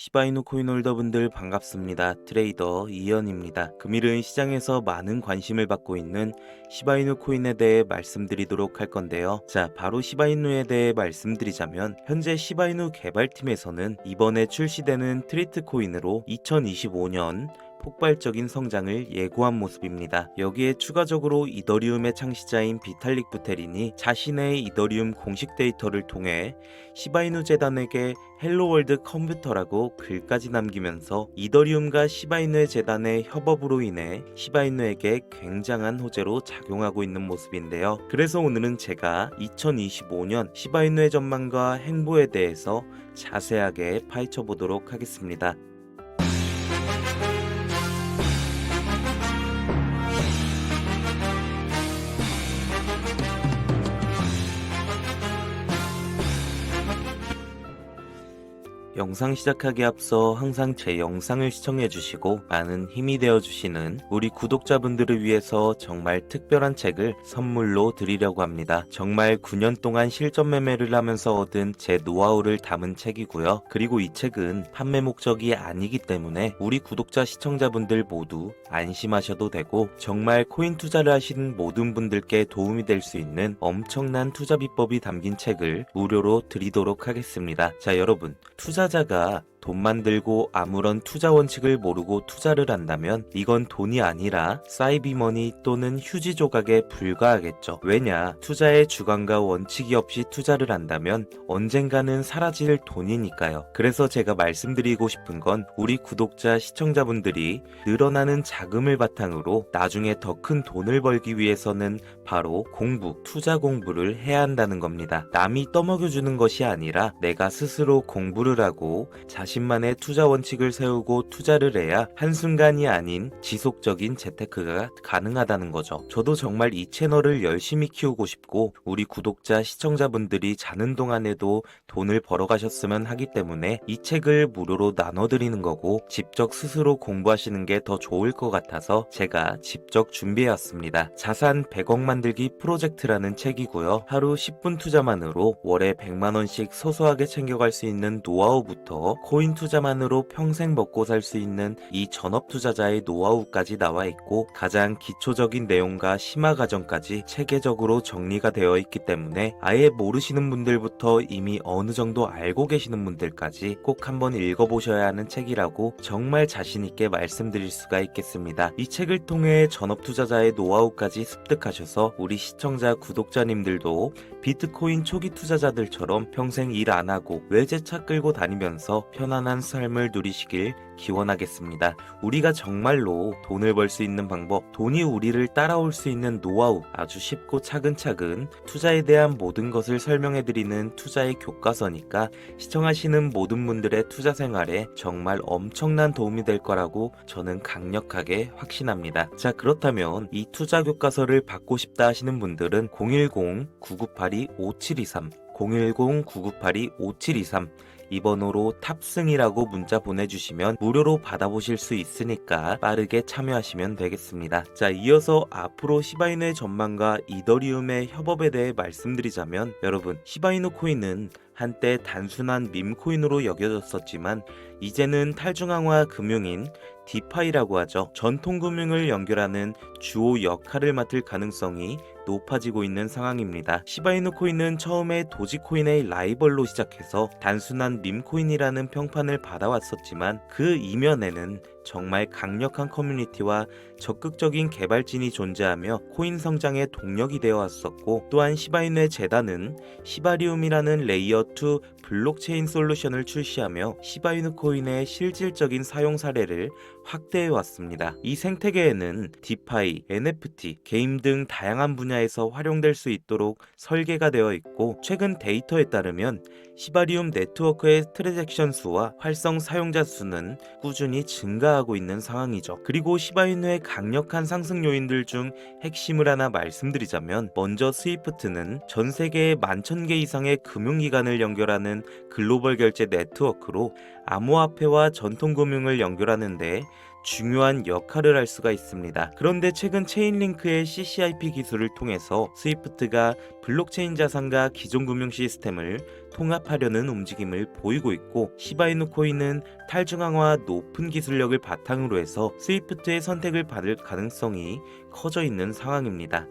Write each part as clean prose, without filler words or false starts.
시바이누 코인 홀더분들 반갑습니다. 트레이더 이현입니다. 금일은 시장에서 많은 관심을 받고 있는 시바이누 코인에 대해 말씀드리도록 할 건데요. 자, 바로 시바이누에 대해 말씀드리자면 현재 시바이누 개발팀에서는 이번에 출시되는 트리트 코인으로 2025년 폭발적인 성장을 예고한 모습입니다. 여기에 추가적으로 이더리움의 창시자인 비탈릭 부테린이 자신의 이더리움 공식 데이터를 통해 시바이누 재단에게 헬로월드 컴퓨터라고 글까지 남기면서 이더리움과 시바이누의 재단의 협업으로 인해 시바이누에게 굉장한 호재로 작용하고 있는 모습인데요. 그래서 오늘은 제가 2025년 시바이누의 전망과 행보에 대해서 자세하게 파헤쳐 보도록 하겠습니다. 영상 시작하기 앞서 항상 제 영상을 시청해주시고 많은 힘이 되어주시는 우리 구독자분들을 위해서 정말 특별한 책을 선물로 드리려고 합니다. 정말 9년 동안 실전 매매를 하면서 얻은 제 노하우를 담은 책이고요. 그리고 이 책은 판매 목적이 아니기 때문에 우리 구독자 시청자분들 모두 안심하셔도 되고 정말 코인 투자를 하시는 모든 분들께 도움이 될 수 있는 엄청난 투자 비법이 담긴 책을 무료로 드리도록 하겠습니다. 자, 여러분, 투자자가 돈 만들고 아무런 투자 원칙을 모르고 투자를 한다면 이건 돈이 아니라 사이비머니 또는 휴지 조각에 불과하겠죠. 왜냐? 투자의 주관과 원칙이 없이 투자를 한다면 언젠가는 사라질 돈이니까요. 그래서 제가 말씀드리고 싶은 건 우리 구독자 시청자분들이 늘어나는 자금을 바탕으로 나중에 더 큰 돈을 벌기 위해서는 바로 투자 공부를 해야 한다는 겁니다. 남이 떠먹여주는 것이 아니라 내가 스스로 공부를 하고 자신만의 투자 원칙을 세우고 투자를 해야 한순간이 아닌 지속적인 재테크가 가능하다는 거죠. 저도 정말 이 채널을 열심히 키우고 싶고 우리 구독자 시청자분들이 자는 동안에도 돈을 벌어가셨으면 하기 때문에 이 책을 무료로 나눠드리는 거고 직접 스스로 공부하시는 게 더 좋을 것 같아서 제가 직접 준비해왔습니다. 자산 100억 만들기 프로젝트라는 책이고요. 하루 10분 투자만으로 월에 100만원씩 소소하게 챙겨갈 수 있는 노하우부터 코인 투자만으로 평생 먹고 살 수 있는 이 전업 투자자의 노하우까지 나와 있고 가장 기초적인 내용과 심화 과정까지 체계적으로 정리가 되어 있기 때문에 아예 모르시는 분들부터 이미 어느 정도 알고 계시는 분들까지 꼭 한번 읽어보셔야 하는 책이라고 정말 자신있게 말씀드릴 수가 있겠습니다. 이 책을 통해 전업 투자자의 노하우까지 습득하셔서 우리 시청자 구독자님들도 비트코인 초기 투자자들처럼 평생 일 안 하고 외제차 끌고 다니면서 편안한 삶을 누리시길 기원하겠습니다. 우리가 정말로 돈을 벌 수 있는 방법, 돈이 우리를 따라올 수 있는 노하우, 아주 쉽고 차근차근 투자에 대한 모든 것을 설명해드리는 투자의 교과서니까 시청하시는 모든 분들의 투자 생활에 정말 엄청난 도움이 될 거라고 저는 강력하게 확신합니다. 자, 그렇다면 이 투자 교과서를 받고 싶다 하시는 분들은 010-9982-5723 010-9982-5723 이 번호로 탑승이라고 문자 보내주시면 무료로 받아보실 수 있으니까 빠르게 참여하시면 되겠습니다. 자, 이어서 앞으로 시바이누의 전망과 이더리움의 협업에 대해 말씀드리자면 여러분, 시바이누 코인은 한때 단순한 밈코인으로 여겨졌었지만 이제는 탈중앙화 금융인 디파이라고 하죠. 전통금융을 연결하는 주요 역할을 맡을 가능성이 높아지고 있는 상황입니다. 시바이누 코인은 처음에 도지코인의 라이벌로 시작해서 단순한 밈코인이라는 평판을 받아왔었지만 그 이면에는 정말 강력한 커뮤니티와 적극적인 개발진이 존재하며 코인 성장의 동력이 되어 왔었고 또한 시바이누의 재단은 시바리움이라는 레이어 2 블록체인 솔루션을 출시하며 시바이누 코인의 실질적인 사용 사례를 확대해 왔습니다. 이 생태계에는 디파이, NFT, 게임 등 다양한 분야에서 활용될 수 있도록 설계가 되어 있고 최근 데이터에 따르면 시바리움 네트워크의 트랜잭션 수와 활성 사용자 수는 꾸준히 증가하고 있는 상황이죠. 그리고 시바이누의 강력한 상승 요인들 중 핵심을 하나 말씀드리자면 먼저 스위프트는 전 세계에 11,000개 이상의 금융기관을 연결하는 글로벌 결제 네트워크로 암호화폐와 전통금융을 연결하는 데 중요한 역할을 할 수가 있습니다. 그런데 최근 체인링크의 CCIP 기술을 통해서 스위프트가 블록체인 자산과 기존 금융 시스템을 통합하려는 움직임을 보이고 있고, 시바이누 코인은 탈중앙화 높은 기술력을 바탕으로 해서 스위프트의 선택을 받을 가능성이 커져 있는 상황입니다.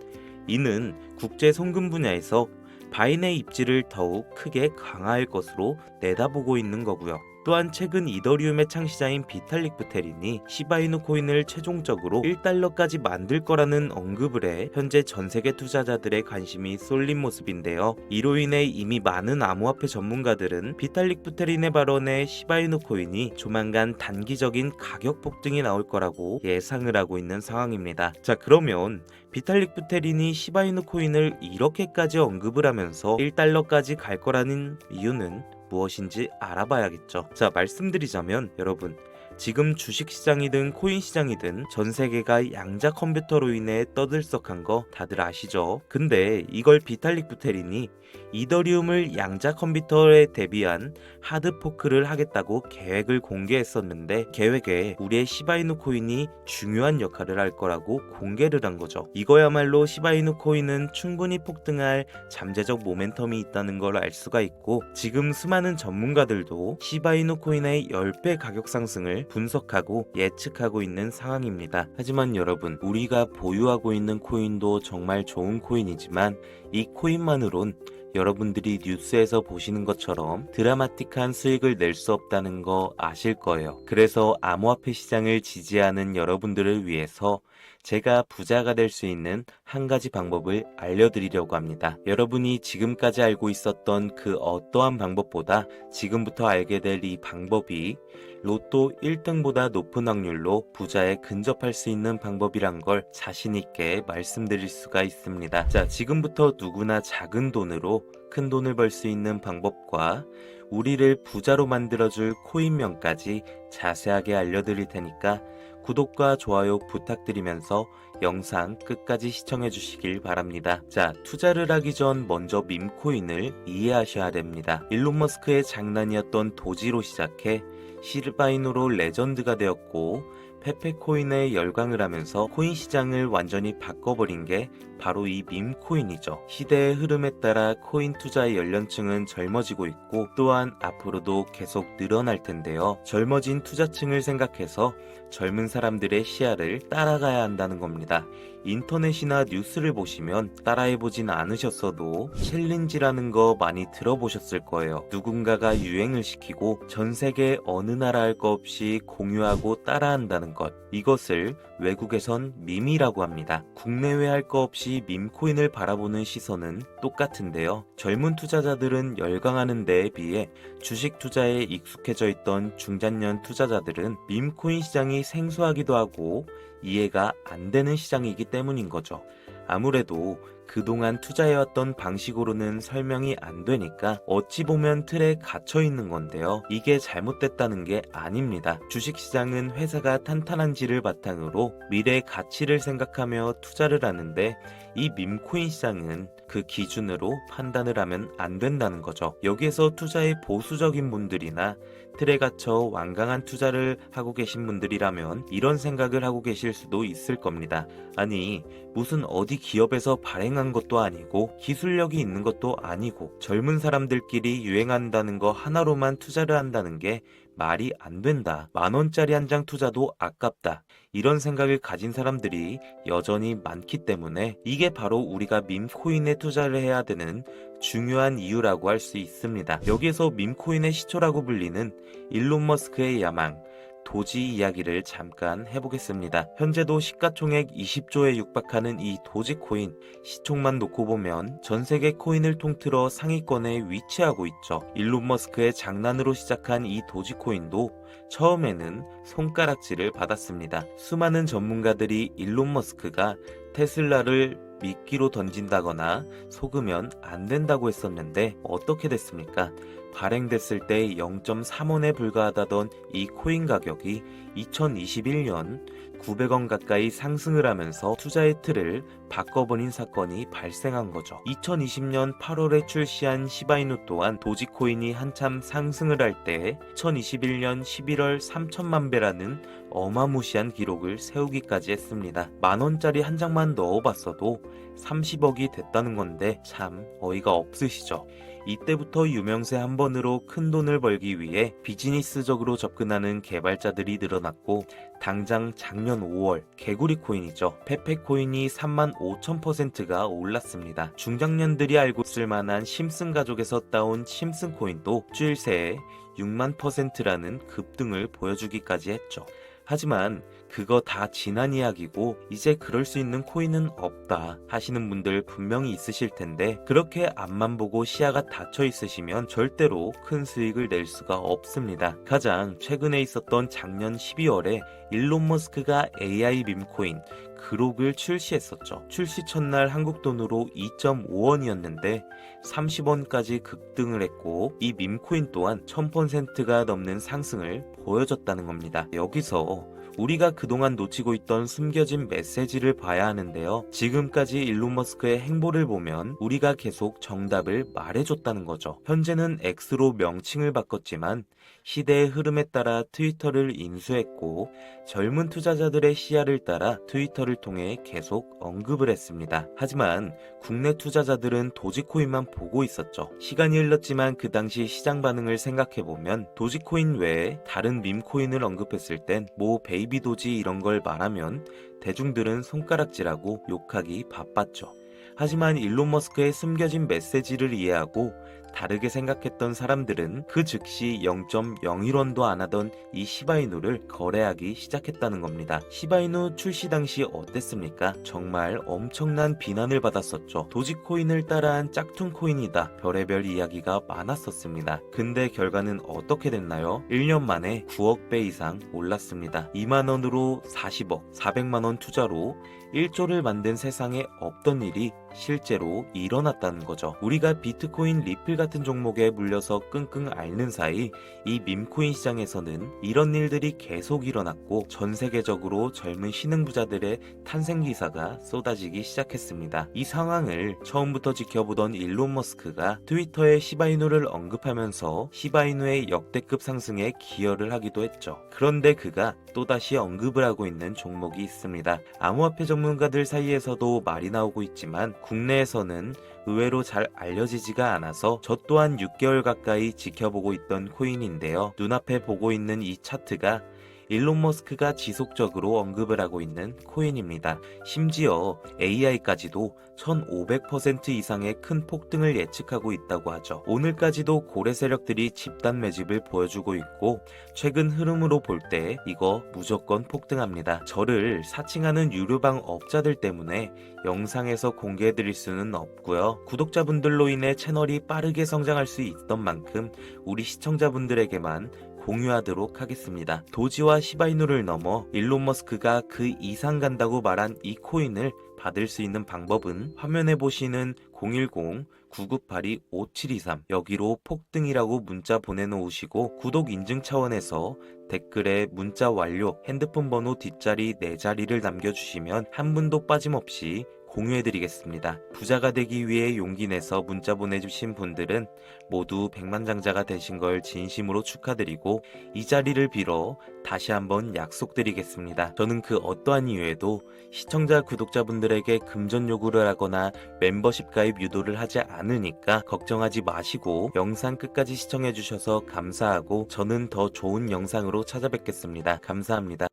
이는 국제 송금 분야에서 바인의 입지를 더욱 크게 강화할 것으로 내다보고 있는 거고요. 또한 최근 이더리움의 창시자인 비탈릭 부테린이 시바이누 코인을 최종적으로 1달러까지 만들 거라는 언급을 해 현재 전세계 투자자들의 관심이 쏠린 모습인데요. 이로 인해 이미 많은 암호화폐 전문가들은 비탈릭 부테린의 발언에 시바이누 코인이 조만간 단기적인 가격 폭등이 나올 거라고 예상을 하고 있는 상황입니다. 자, 그러면 비탈릭 부테린이 시바이누 코인을 이렇게까지 언급을 하면서 1달러까지 갈 거라는 이유는 무엇인지 알아봐야겠죠. 자, 말씀드리자면 여러분, 지금 주식시장이든 코인시장이든 전 세계가 양자 컴퓨터로 인해 떠들썩한 거 다들 아시죠? 근데 이걸 비탈릭 부테린이 이더리움을 양자 컴퓨터에 대비한 하드포크를 하겠다고 계획을 공개했었는데, 계획에 우리의 시바이누 코인이 중요한 역할을 할 거라고 공개를 한 거죠. 이거야말로 시바이누 코인은 충분히 폭등할 잠재적 모멘텀이 있다는 걸 알 수가 있고, 지금 수많은 전문가들도 시바이누 코인의 10배 가격 상승을 분석하고 예측하고 있는 상황입니다. 하지만 여러분, 우리가 보유하고 있는 코인도 정말 좋은 코인이지만 이 코인만으론 여러분들이 뉴스에서 보시는 것처럼 드라마틱한 수익을 낼 수 없다는 거 아실 거예요. 그래서 암호화폐 시장을 지지하는 여러분들을 위해서 제가 부자가 될 수 있는 한 가지 방법을 알려드리려고 합니다. 여러분이 지금까지 알고 있었던 그 어떠한 방법보다 지금부터 알게 될 이 방법이 로또 1등보다 높은 확률로 부자에 근접할 수 있는 방법이란 걸 자신있게 말씀드릴 수가 있습니다. 자, 지금부터 누구나 작은 돈으로 큰 돈을 벌 수 있는 방법과 우리를 부자로 만들어줄 코인명까지 자세하게 알려드릴 테니까 구독과 좋아요 부탁드리면서 영상 끝까지 시청해 주시길 바랍니다. 자, 투자를 하기 전 먼저 밈코인을 이해하셔야 됩니다. 일론 머스크의 장난이었던 도지로 시작해 시바이누로 레전드가 되었고, 페페코인에 열광을 하면서 코인 시장을 완전히 바꿔버린 게 바로 이 밈코인이죠. 시대의 흐름에 따라 코인 투자의 연령층은 젊어지고 있고, 또한 앞으로도 계속 늘어날 텐데요. 젊어진 투자층을 생각해서 젊은 사람들의 시야를 따라가야 한다는 겁니다. 인터넷이나 뉴스를 보시면 따라해보진 않으셨어도 챌린지라는 거 많이 들어보셨을 거예요. 누군가가 유행을 시키고 전 세계 어느 나라 할 거 없이 공유하고 따라한다는 것. 이것을 외국에선 밈이라고 합니다. 국내외 할 거 없이 밈코인을 바라보는 시선은 똑같은데요. 젊은 투자자들은 열광하는 데에 비해 주식 투자에 익숙해져 있던 중장년 투자자들은 밈코인 시장이 생소하기도 하고 이해가 안 되는 시장이기 때문인 거죠. 아무래도 그동안 투자해왔던 방식으로는 설명이 안 되니까 어찌 보면 틀에 갇혀 있는 건데요. 이게 잘못됐다는 게 아닙니다. 주식시장은 회사가 탄탄한지를 바탕으로 미래의 가치를 생각하며 투자를 하는데, 이 밈코인 시장은 그 기준으로 판단을 하면 안 된다는 거죠. 여기에서 투자에 보수적인 분들이나 틀에 갇혀 완강한 투자를 하고 계신 분들이라면 이런 생각을 하고 계실 수도 있을 겁니다. 아니, 무슨 어디 기업에서 발행한 것도 아니고 기술력이 있는 것도 아니고 젊은 사람들끼리 유행한다는 거 하나로만 투자를 한다는 게 말이 안 된다. 10,000원짜리 한 장 투자도 아깝다. 이런 생각을 가진 사람들이 여전히 많기 때문에 이게 바로 우리가 밈코인에 투자를 해야 되는 중요한 이유라고 할 수 있습니다. 여기에서 밈코인의 시초라고 불리는 일론 머스크의 야망, 도지 이야기를 잠깐 해보겠습니다. 현재도 시가총액 20조에 육박하는 이 도지코인, 시총만 놓고 보면 전세계 코인을 통틀어 상위권에 위치하고 있죠. 일론 머스크의 장난으로 시작한 이 도지코인도 처음에는 손가락질을 받았습니다. 수많은 전문가들이 일론 머스크가 테슬라를 미끼로 던진다거나 속으면 안 된다고 했었는데 어떻게 됐습니까? 발행됐을 때 0.3원에 불과하다던 이 코인 가격이 2021년 900원 가까이 상승을 하면서 투자의 틀을 바꿔버린 사건이 발생한 거죠. 2020년 8월에 출시한 시바이누 또한 도지코인이 한참 상승을 할 때 2021년 11월 3천만 배라는 어마무시한 기록을 세우기까지 했습니다. 만원짜리 한 장만 넣어봤어도 30억이 됐다는 건데 참 어이가 없으시죠. 이때부터 유명세 한 번으로 큰 돈을 벌기 위해 비즈니스적으로 접근하는 개발자들이 늘어났고, 당장 작년 5월 개구리 코인이죠. 페페 코인이 35,000%가 올랐습니다. 중장년들이 알고 있을 만한 심슨 가족에서 따온 심슨 코인도 주일 새에 6만%라는 급등을 보여주기까지 했죠. 하지만 그거 다 지난 이야기고 이제 그럴 수 있는 코인은 없다 하시는 분들 분명히 있으실 텐데, 그렇게 앞만 보고 시야가 닫혀 있으시면 절대로 큰 수익을 낼 수가 없습니다. 가장 최근에 있었던 작년 12월에 일론 머스크가 AI 밈코인 그록을 출시했었죠. 출시 첫날 한국 돈으로 2.5원이었는데 30원까지 급등을 했고, 이 밈코인 또한 1000%가 넘는 상승을 보여줬다는 겁니다. 여기서 우리가 그동안 놓치고 있던 숨겨진 메시지를 봐야 하는데요. 지금까지 일론 머스크의 행보를 보면 우리가 계속 정답을 말해줬다는 거죠. 현재는 X로 명칭을 바꿨지만 시대의 흐름에 따라 트위터를 인수했고, 젊은 투자자들의 시야를 따라 트위터를 통해 계속 언급을 했습니다. 하지만 국내 투자자들은 도지코인만 보고 있었죠. 시간이 흘렀지만 그 당시 시장 반응을 생각해보면 도지코인 외에 다른 밈코인을 언급했을 땐 뭐 베이비 도지 이런 걸 말하면 대중들은 손가락질하고 욕하기 바빴죠. 하지만 일론 머스크의 숨겨진 메시지를 이해하고 다르게 생각했던 사람들은 그 즉시 0.01원도 안 하던 이 시바이누를 거래하기 시작했다는 겁니다. 시바이누 출시 당시 어땠습니까? 정말 엄청난 비난을 받았었죠. 도지코인을 따라한 짝퉁 코인이다. 별의별 이야기가 많았었습니다. 근데 결과는 어떻게 됐나요? 1년 만에 9억 배 이상 올랐습니다. 2만원으로 40억, 400만원 투자로 1조를 만든 세상에 없던 일이 실제로 일어났다는 거죠. 우리가 비트코인, 리플 같은 종목에 물려서 끙끙 앓는 사이 이 밈코인 시장에서는 이런 일들이 계속 일어났고, 전 세계적으로 젊은 신흥부자들의 탄생 기사가 쏟아지기 시작했습니다. 이 상황을 처음부터 지켜보던 일론 머스크가 트위터에 시바이누를 언급하면서 시바이누의 역대급 상승에 기여를 하기도 했죠. 그런데 그가 또다시 언급을 하고 있는 종목이 있습니다. 암호화폐 전문가들 사이에서도 말이 나오고 있지만 국내에서는 의외로 잘 알려지지가 않아서 저 또한 6개월 가까이 지켜보고 있던 코인인데요. 눈앞에 보고 있는 이 차트가 일론 머스크가 지속적으로 언급을 하고 있는 코인입니다. 심지어 AI까지도 1500% 이상의 큰 폭등을 예측하고 있다고 하죠. 오늘까지도 고래 세력들이 집단 매집을 보여주고 있고, 최근 흐름으로 볼 때 이거 무조건 폭등합니다. 저를 사칭하는 유료방 업자들 때문에 영상에서 공개해드릴 수는 없고요. 구독자분들로 인해 채널이 빠르게 성장할 수 있던 만큼 우리 시청자분들에게만 공유하도록 하겠습니다. 도지와 시바이누를 넘어 일론 머스크가 그 이상 간다고 말한 이 코인을 받을 수 있는 방법은 화면에 보시는 010-9982-5723 여기로 폭등이라고 문자 보내놓으시고, 구독 인증 차원에서 댓글에 문자 완료, 핸드폰 번호 뒷자리 4자리를 남겨주시면 한 분도 빠짐없이 공유해드리겠습니다. 부자가 되기 위해 용기 내서 문자 보내주신 분들은 모두 백만장자가 되신 걸 진심으로 축하드리고, 이 자리를 빌어 다시 한번 약속드리겠습니다. 저는 그 어떠한 이유에도 시청자 구독자분들에게 금전 요구를 하거나 멤버십 가입 유도를 하지 않으니까 걱정하지 마시고 영상 끝까지 시청해주셔서 감사하고, 저는 더 좋은 영상으로 찾아뵙겠습니다. 감사합니다.